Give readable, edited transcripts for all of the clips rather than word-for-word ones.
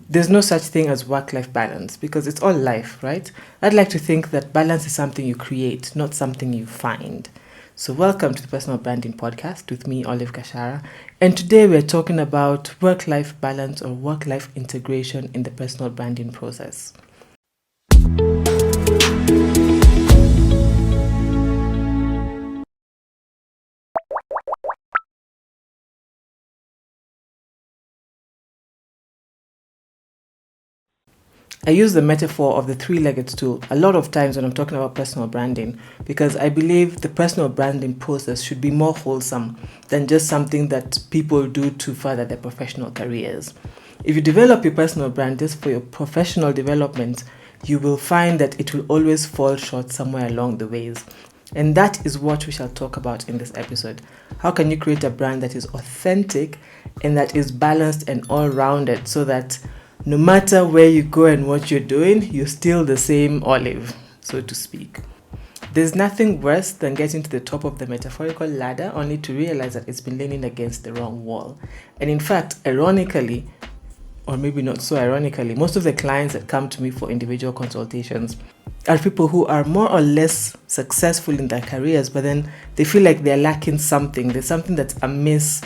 There's no such thing as work-life balance because it's all life, right? I'd like to think that balance is something you create, not something you find. So welcome to the Personal Branding Podcast with me, Olive Gachara. And today we're talking about work-life balance or work-life integration in the personal branding process. I use the metaphor of the three-legged stool a lot of times when I'm talking about personal branding because I believe the personal branding process should be more wholesome than just something that people do to further their professional careers. If you develop your personal brand just for your professional development, you will find that it will always fall short somewhere along the ways. And that is what we shall talk about in this episode. How can you create a brand that is authentic and that is balanced and all-rounded so that no matter where you go and what you're doing, you're still the same Olive, so to speak. There's nothing worse than getting to the top of the metaphorical ladder only to realize that it's been leaning against the wrong wall. And in fact, ironically, or maybe not so ironically, most of the clients that come to me for individual consultations are people who are more or less successful in their careers, but then they feel like they're lacking something. There's something that's amiss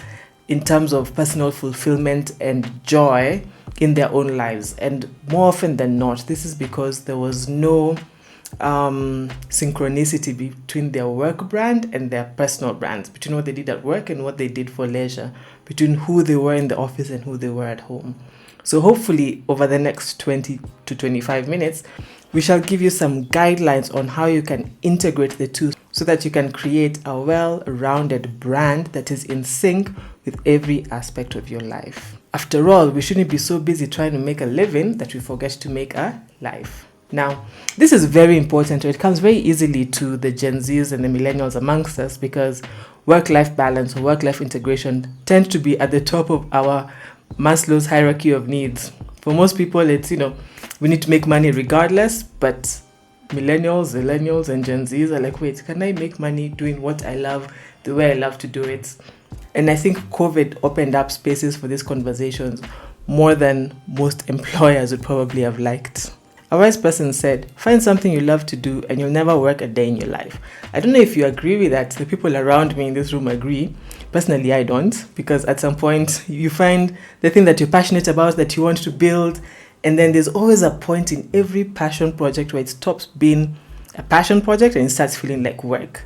in terms of personal fulfillment and joy in their own lives. And more often than not, this is because there was no synchronicity between their work brand and their personal brands, between what they did at work and what they did for leisure, between who they were in the office and who they were at home. So hopefully over the next 20 to 25 minutes, we shall give you some guidelines on how you can integrate the two so that you can create a well-rounded brand that is in sync with every aspect of your life. After all, we shouldn't be so busy trying to make a living that we forget to make a life. Now, this is very important. It comes very easily to the Gen Zs and the millennials amongst us because work-life balance or work-life integration tend to be at the top of our Maslow's hierarchy of needs. For most people, it's, we need to make money regardless, but millennials, and Gen Zs are like, wait, can I make money doing what I love, the way I love to do it? And I think COVID opened up spaces for these conversations more than most employers would probably have liked. A wise person said, find something you love to do and you'll never work a day in your life. I don't know if you agree with that. The people around me in this room agree. Personally, I don't, because at some point you find the thing that you're passionate about, that you want to build, and then there's always a point in every passion project where it stops being a passion project and it starts feeling like work.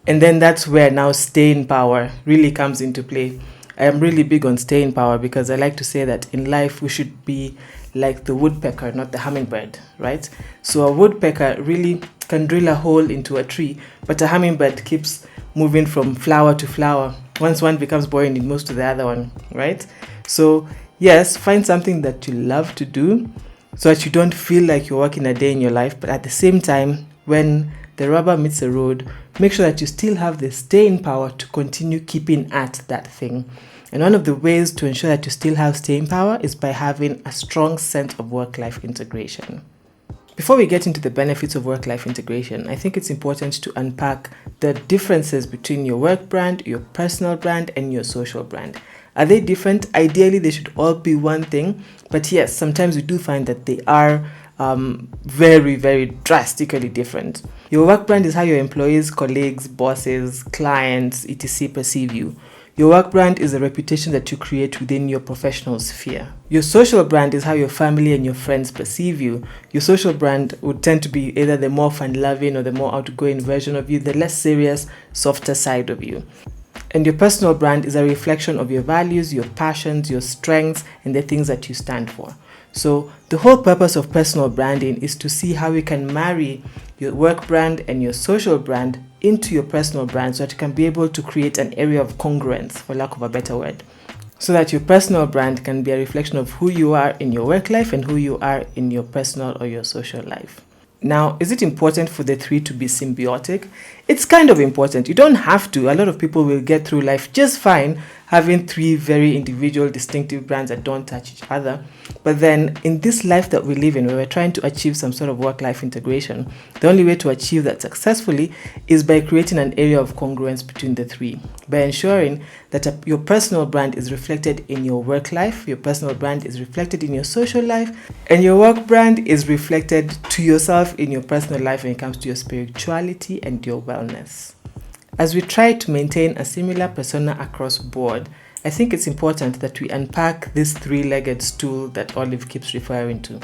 And then that's where now staying power really comes into play. I am really big on staying power because I like to say that in life we should be like the woodpecker, not the hummingbird, right? So a woodpecker really can drill a hole into a tree, but a hummingbird keeps moving from flower to flower. Once one becomes boring, it moves to the other one, right? So yes, find something that you love to do so that you don't feel like you're working a day in your life, but at the same time, when the rubber meets the road, make sure that you still have the staying power to continue keeping at that thing. And one of the ways to ensure that you still have staying power is by having a strong sense of work-life integration. Before we get into the benefits of work-life integration, I think it's important to unpack the differences between your work brand, your personal brand, and your social brand. Are they different? Ideally, they should all be one thing. But yes, sometimes we do find that they are very, very drastically different. Your work brand is how your employees, colleagues, bosses, clients, etc. perceive you. Your work brand is the reputation that you create within your professional sphere. Your social brand is how your family and your friends perceive you. Your social brand would tend to be either the more fun-loving or the more outgoing version of you, the less serious, softer side of you. And your personal brand is a reflection of your values, your passions, your strengths, and the things that you stand for. So the whole purpose of personal branding is to see how you can marry your work brand and your social brand into your personal brand so that you can be able to create an area of congruence, for lack of a better word, so that your personal brand can be a reflection of who you are in your work life and who you are in your personal or your social life. Now, is it important for the three to be symbiotic? It's kind of important. You don't have to. A lot of people will get through life just fine having three very individual, distinctive brands that don't touch each other. But then in this life that we live in, where we're trying to achieve some sort of work-life integration, the only way to achieve that successfully is by creating an area of congruence between the three, by ensuring that your personal brand is reflected in your work life, your personal brand is reflected in your social life, and your work brand is reflected to yourself in your personal life when it comes to your spirituality and your wellness. As we try to maintain a similar persona across board, I think it's important that we unpack this three-legged stool that Olive keeps referring to.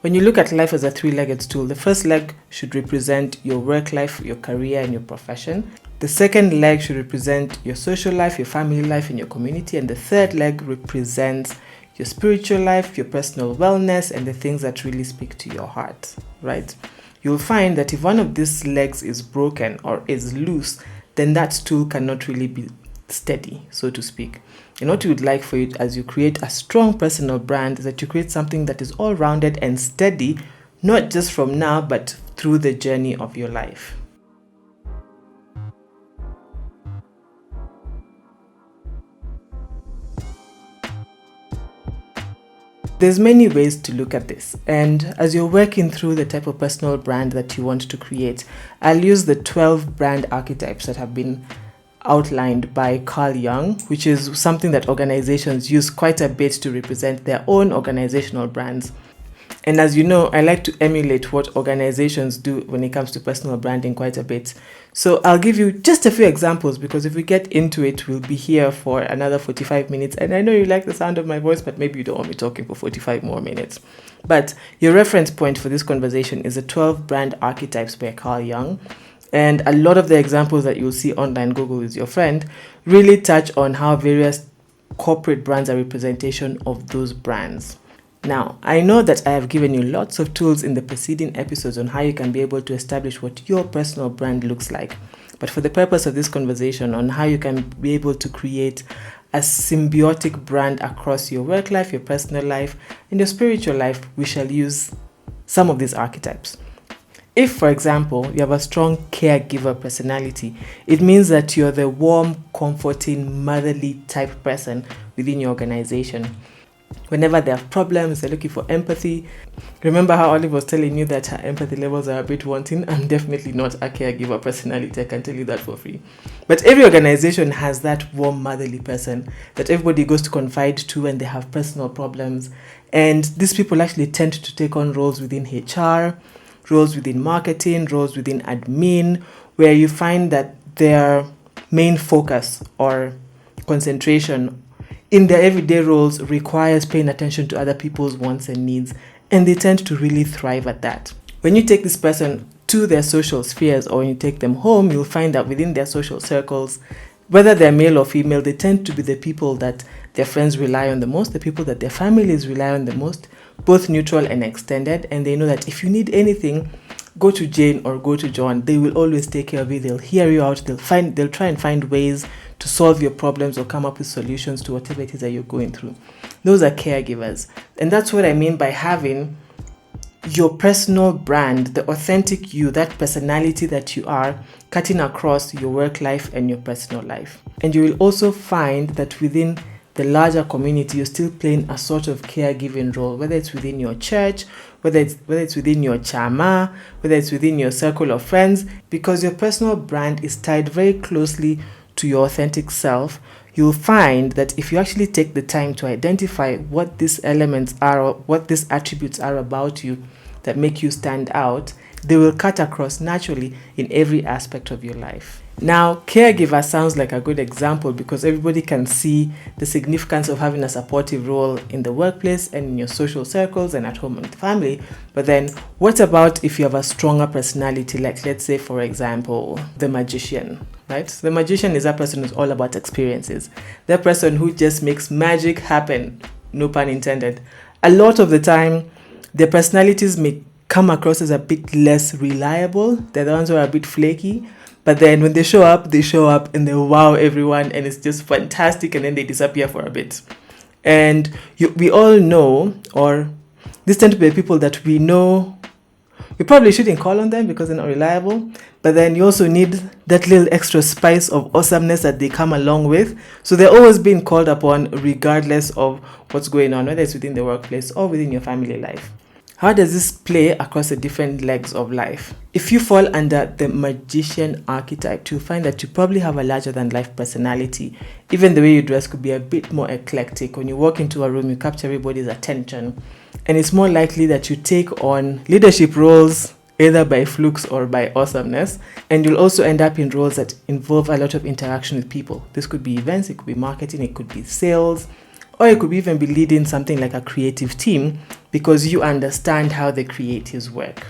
When you look at life as a three-legged stool, the first leg should represent your work life, your career, and your profession. The second leg should represent your social life, your family life, and your community. And the third leg represents your spiritual life, your personal wellness, and the things that really speak to your heart, right? You'll find that if one of these legs is broken or is loose, then that stool cannot really be steady, so to speak. And what you would like for you as you create a strong personal brand is that you create something that is all-rounded and steady, not just from now, but through the journey of your life. There's many ways to look at this, and as you're working through the type of personal brand that you want to create, I'll use the 12 brand archetypes that have been outlined by Carl Jung, which is something that organizations use quite a bit to represent their own organizational brands. And as you know, I like to emulate what organizations do when it comes to personal branding quite a bit. So I'll give you just a few examples, because if we get into it, we'll be here for another 45 minutes. And I know you like the sound of my voice, but maybe you don't want me talking for 45 more minutes. But your reference point for this conversation is the 12 brand archetypes by Carl Jung. And a lot of the examples that you'll see online, Google is your friend, really touch on how various corporate brands are representation of those brands. Now, I know that I have given you lots of tools in the preceding episodes on how you can be able to establish what your personal brand looks like. But for the purpose of this conversation on how you can be able to create a symbiotic brand across your work life, your personal life, and your spiritual life, we shall use some of these archetypes. If, for example, you have a strong caregiver personality, it means that you're the warm, comforting, motherly type person within your organization. Whenever there are problems, they're looking for empathy. Remember how Olive was telling you that her empathy levels are a bit wanting? I'm definitely not a caregiver personality, I can tell you that for free. But every organization has that warm, motherly person that everybody goes to confide to when they have personal problems. And these people actually tend to take on roles within HR, roles within marketing, roles within admin, where you find that their main focus or concentration in their everyday roles requires paying attention to other people's wants and needs, and they tend to really thrive at that. When you take this person to their social spheres, or when you take them home, you'll find that within their social circles, whether they're male or female, they tend to be the people that their friends rely on the most, the people that their families rely on the most, both neutral and extended. And they know that if you need anything, go to Jane or go to John. They will always take care of you. They'll hear you out. They'll try and find ways to solve your problems or come up with solutions to whatever it is that you're going through. Those are caregivers. And that's what I mean by having your personal brand, the authentic you, that personality that you are, cutting across your work life and your personal life. And you will also find that within the larger community, you're still playing a sort of caregiving role, whether it's within your church, whether it's within your chama, whether it's within your circle of friends, because your personal brand is tied very closely to your authentic self. You'll find that if you actually take the time to identify what these elements are, or what these attributes are about you that make you stand out, they will cut across naturally in every aspect of your life. Now, caregiver sounds like a good example because everybody can see the significance of having a supportive role in the workplace and in your social circles and at home with family. But then what about if you have a stronger personality, like let's say, for example, the magician, right? The magician is a person who's all about experiences. The person who just makes magic happen, no pun intended. A lot of the time, their personalities may come across as a bit less reliable. They're the ones who are a bit flaky. But then when they show up and they wow everyone, and it's just fantastic, and then they disappear for a bit. And we all know, or these tend to be the people that we know You probably shouldn't call on them because they're not reliable, but then you also need that little extra spice of awesomeness that they come along with. So they're always being called upon regardless of what's going on, whether it's within the workplace or within your family life. How does this play across the different legs of life? If you fall under the magician archetype, you'll find that you probably have a larger than life personality. Even the way you dress could be a bit more eclectic. When you walk into a room, you capture everybody's attention. And it's more likely that you take on leadership roles either by flukes or by awesomeness. And you'll also end up in roles that involve a lot of interaction with people. This could be events, it could be marketing, it could be sales, or it could even be leading something like a creative team because you understand how the creatives work.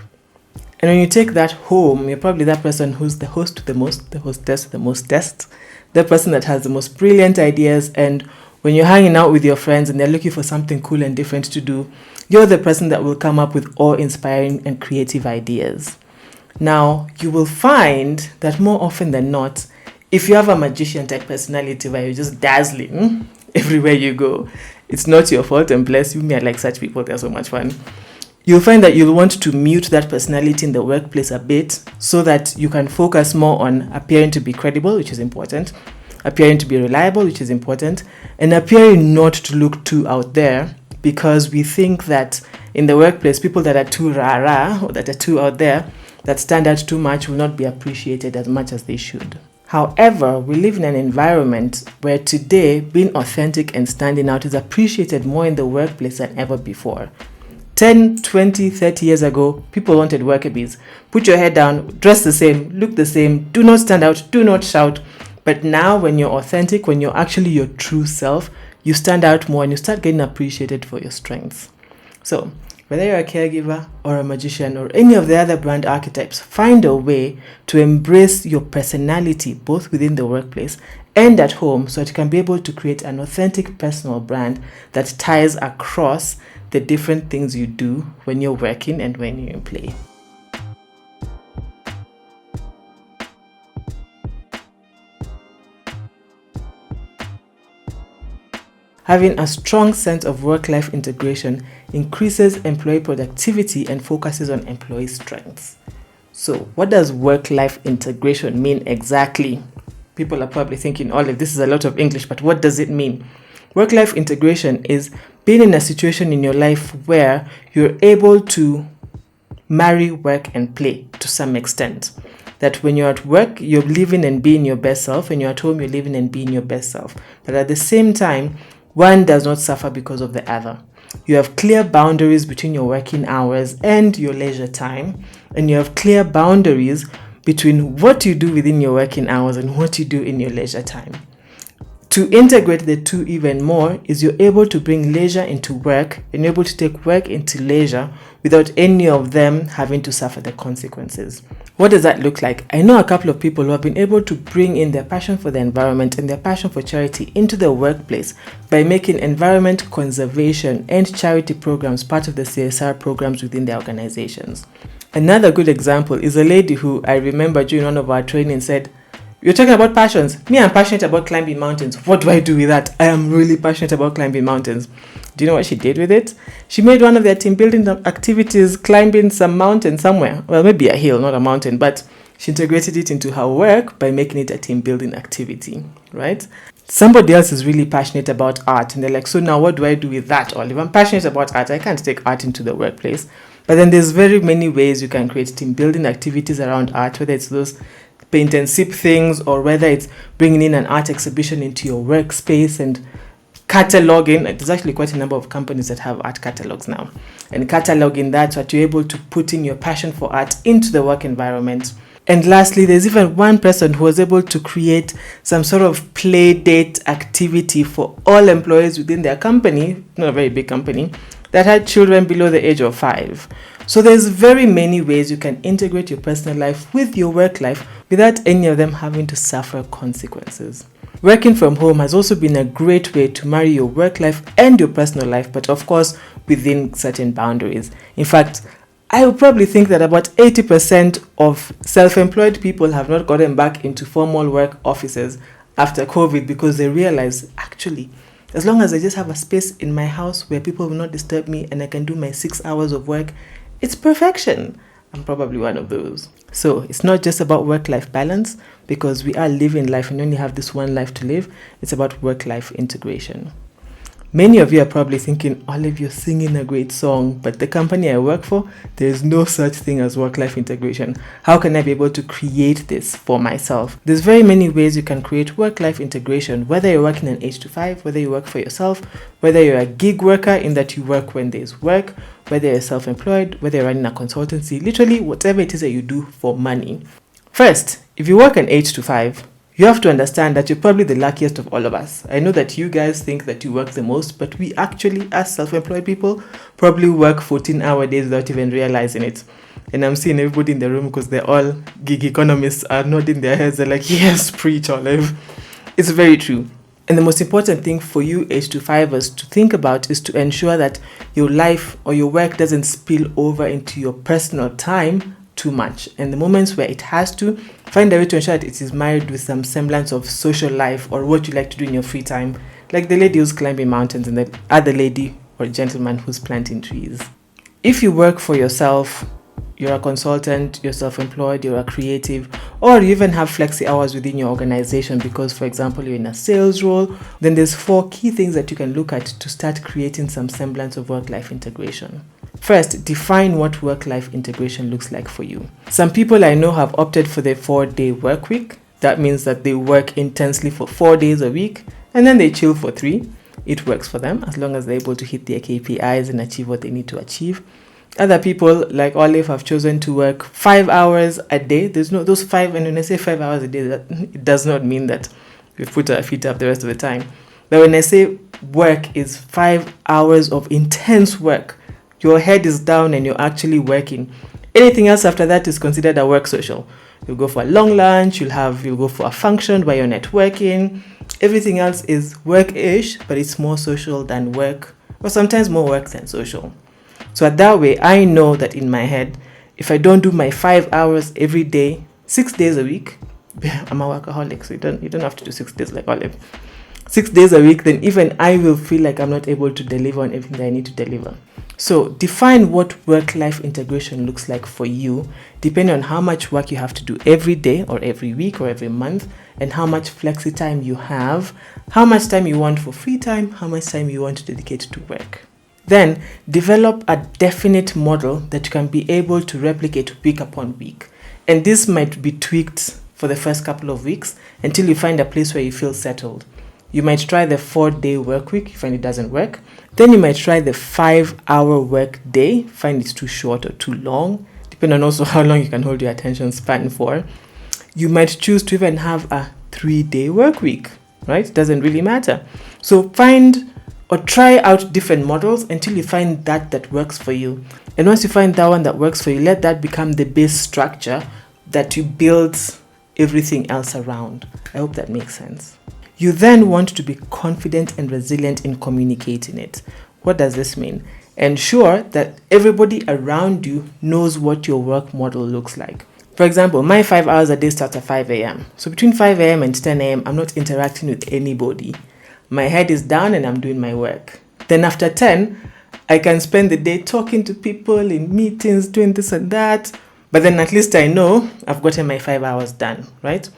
And when you take that home, you're probably that person who's the host the most, the hostess the mostest, the person that has the most brilliant ideas. And when you're hanging out with your friends and they're looking for something cool and different to do, you're the person that will come up with awe-inspiring and creative ideas. Now, you will find that more often than not, if you have a magician type personality where you're just dazzling everywhere you go, it's not your fault, and bless you, me, I like such people, they're so much fun. You'll find that you'll want to mute that personality in the workplace a bit so that you can focus more on appearing to be credible, which is important, appearing to be reliable, which is important, and appearing not to look too out there, because we think that in the workplace, people that are too rah-rah or that are too out there, that stand out too much, will not be appreciated as much as they should. However, we live in an environment where today being authentic and standing out is appreciated more in the workplace than ever before. 10, 20, 30 years ago, people wanted worker bees. Put your head down, dress the same, look the same, do not stand out, do not shout. But now when you're authentic, when you're actually your true self, you stand out more and you start getting appreciated for your strengths. So, whether you're a caregiver or a magician or any of the other brand archetypes, find a way to embrace your personality both within the workplace and at home so that you can be able to create an authentic personal brand that ties across the different things you do when you're working and when you're in play. Having a strong sense of work-life integration increases employee productivity and focuses on employee strengths. So, what does work-life integration mean exactly? People are probably thinking, Olive, this is a lot of English, but what does it mean? Work-life integration is being in a situation in your life where you're able to marry work and play to some extent. That when you're at work, you're living and being your best self, and you're at home, you're living and being your best self. But at the same time, one does not suffer because of the other. You have clear boundaries between your working hours and your leisure time, and you have clear boundaries between what you do within your working hours and what you do in your leisure time. To integrate the two even more is you're able to bring leisure into work and you're able to take work into leisure without any of them having to suffer the consequences. What does that look like? I know a couple of people who have been able to bring in their passion for the environment and their passion for charity into the workplace by making environment conservation and charity programs part of the CSR programs within their organizations. Another good example is a lady who I remember during one of our trainings said, "You're talking about passions. Me, I'm passionate about climbing mountains. What do I do with that? I am really passionate about climbing mountains." Do you know what she did with it? She made one of their team building activities climbing some mountain somewhere. Well, maybe a hill, not a mountain, but she integrated it into her work by making it a team building activity, right? Somebody else is really passionate about art and they're like, so now what do I do with that? Or if I'm passionate about art, I can't take art into the workplace. But then there's very many ways you can create team building activities around art, whether it's those paint and sip things or whether it's bringing in an art exhibition into your workspace and cataloging. There's actually quite a number of companies that have art catalogs now, and cataloging that so that you're able to put in your passion for art into the work environment. And lastly, there's even one person who was able to create some sort of play date activity for all employees within their company, not a very big company, that had children below the age of 5. So there's very many ways you can integrate your personal life with your work life without any of them having to suffer consequences. Working from home has also been a great way to marry your work life and your personal life, but of course within certain boundaries. In fact, I would probably think that about 80% of self-employed people have not gotten back into formal work offices after COVID because they realize, actually, as long as I just have a space in my house where people will not disturb me and I can do my 6 hours of work, it's perfection. I'm probably one of those. So it's not just about work-life balance, because we are living life and only have this one life to live. It's about work-life integration. Many of you are probably thinking, Olive, you're singing a great song, but the company I work for, there is no such thing as work-life integration. How can I be able to create this for myself? There's very many ways you can create work-life integration, whether you're working an 8 to 5, whether you work for yourself, whether you're a gig worker in that you work when there's work, whether you're self-employed, whether you're running a consultancy, literally whatever it is that you do for money. First, if you work an 8 to 5, you have to understand that you're probably the luckiest of all of us. I know that you guys think that you work the most, but we actually, as self-employed people, probably work 14-hour days without even realizing it. And I'm seeing everybody in the room, because they're all gig economists, are nodding their heads. They're like, yes, preach, Olive. It's very true. And the most important thing for you 8 to 5ers to think about is to ensure that your life or your work doesn't spill over into your personal time too much. And the moments where it has to, find a way to ensure that it is married with some semblance of social life or what you like to do in your free time, like the lady who's climbing mountains and the other lady or gentleman who's planting trees. If you work for yourself, you're a consultant, you're self-employed, you're a creative, or you even have flexi hours within your organization because, for example, you're in a sales role, then there's 4 key things that you can look at to start creating some semblance of work-life integration. First, define what work-life integration looks like for you. Some people I know have opted for the 4-day work week. That means that they work intensely for 4 days a week and then they chill for 3. It works for them as long as they're able to hit their KPIs and achieve what they need to achieve. Other people, like Olive, have chosen to work 5 hours a day. There's no those 5, and when I say 5 hours a day, that it does not mean that we put our feet up the rest of the time. But when I say work is 5 hours of intense work, your head is down and you're actually working. Anything else after that is considered a work social. You'll go for a long lunch, you'll go for a function where you're networking. Everything else is work-ish, but it's more social than work, or sometimes more work than social. So at that way, I know that in my head, if I don't do my 5 hours every day, 6 days a week, I'm a workaholic, so you don't have to do 6 days like Olive. 6 days a week, then even I will feel like I'm not able to deliver on everything that I need to deliver. So define what work-life integration looks like for you, depending on how much work you have to do every day or every week or every month, and how much flexi time you have, how much time you want for free time, how much time you want to dedicate to work. Then develop a definite model that you can be able to replicate week upon week. And this might be tweaked for the first couple of weeks until you find a place where you feel settled. You might try the 4-day work week, find it doesn't work. Then you might try the 5-hour work day, find it's too short or too long, depending on also how long you can hold your attention span for. You might choose to even have a 3-day work week, right? It doesn't really matter. So find or try out different models until you find that works for you. And once you find that one that works for you, let that become the base structure that you build everything else around. I hope that makes sense. You then want to be confident and resilient in communicating it. What does this mean? Ensure that everybody around you knows what your work model looks like. For example, my 5 hours a day starts at 5 a.m. So between 5 a.m. and 10 a.m., I'm not interacting with anybody. My head is down and I'm doing my work. Then after 10, I can spend the day talking to people in meetings, doing this and that. But then at least I know I've gotten my 5 hours done, right?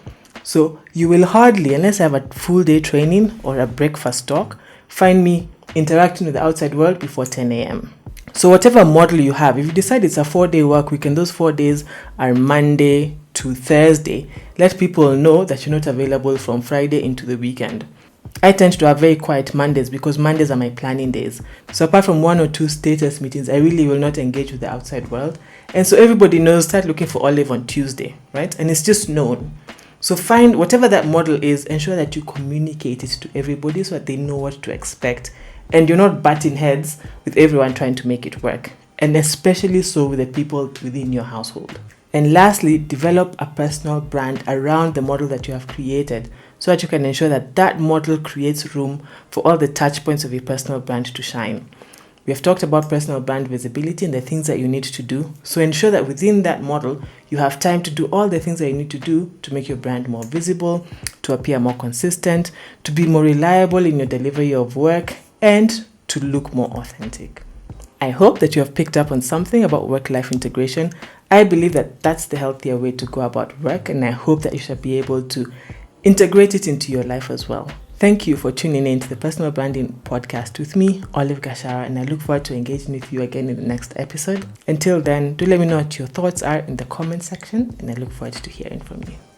So you will hardly, unless I have a full day training or a breakfast talk, find me interacting with the outside world before 10 a.m. So whatever model you have, if you decide it's a 4-day work week and those 4 days are Monday to Thursday, let people know that you're not available from Friday into the weekend. I tend to have very quiet Mondays because Mondays are my planning days. So apart from 1 or 2 status meetings, I really will not engage with the outside world. And so everybody knows, start looking for Olive on Tuesday, right? And it's just known. So find whatever that model is, ensure that you communicate it to everybody so that they know what to expect. And you're not butting heads with everyone trying to make it work. And especially so with the people within your household. And lastly, develop a personal brand around the model that you have created so that you can ensure that that model creates room for all the touch points of your personal brand to shine. We have talked about personal brand visibility and the things that you need to do. So ensure that within that model, you have time to do all the things that you need to do to make your brand more visible, to appear more consistent, to be more reliable in your delivery of work, and to look more authentic. I hope that you have picked up on something about work-life integration. I believe that that's the healthier way to go about work, and I hope that you shall be able to integrate it into your life as well. Thank you for tuning in to the Personal Branding Podcast with me, Olive Gachara, and I look forward to engaging with you again in the next episode. Until then, do let me know what your thoughts are in the comment section, and I look forward to hearing from you.